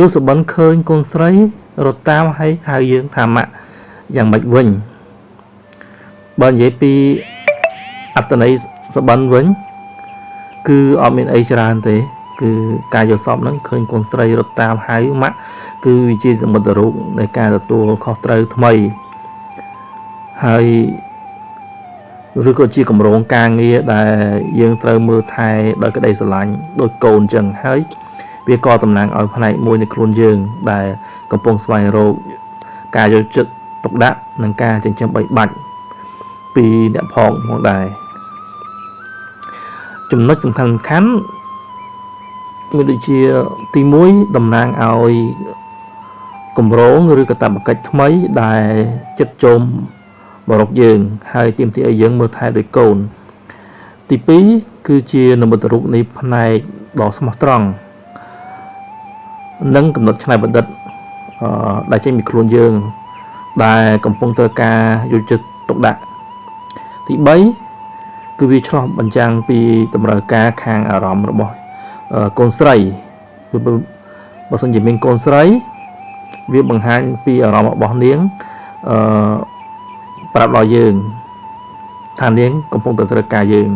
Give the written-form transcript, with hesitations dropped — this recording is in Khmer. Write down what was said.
Yêu sự bắn khơi con sấy rồi tam hay hai dương tham mạ dạng mạch vinh bên dưới pi Athanase sự bắn vinh cứ ở miền Asia thế cứ ca vô sọp nó khơi con sấy rồi tam hai mạ cứ chỉ một tờ rụng để caตัวkhó trời thay hai rồi có chỉ cầm rong ca nghe là dương trời mưa thay đôi cái đây sờ lạnh đôi cồn chẳng hơi việc co tầm nặng ở phần này môiใน khuôn dương làកំពុងស្វែងរកការយកចិត្តទុកដាក់និងការចិញ្ចឹមបីបាច់ពីអ្នកផងដែរចំណុចសំខាន់មានដូចជាទី1តំណាងឲ្យគម្រោងឬកាតព្វកិច្ចថ្មីដែលចិត្តចមបរកយើងហើយទាមទារឲ្យយើងមើលថែដោយកូនទី2គឺជានិមិត្តរូបនៃផ្នែកដ៏ស្មោះត្រង់និងកំណត់ឆ្នៃបណ្ឌិតដែលចេញពីខ្លួនយើងដែលកំពុងធ្វើការយកចិត្តទុកដាក់ទី3គឺវាឆ្លោះបញ្ចាំងពីតម្រូវការខាងអារម្មណ៍របស់កូនស្រីបើសិនជាមានកូនស្រីវាបង្ហាញពីអារម្មណ៍របស់នាងប្រាប់ដល់យើងថានាងកំពុងតែត្រូវការយើង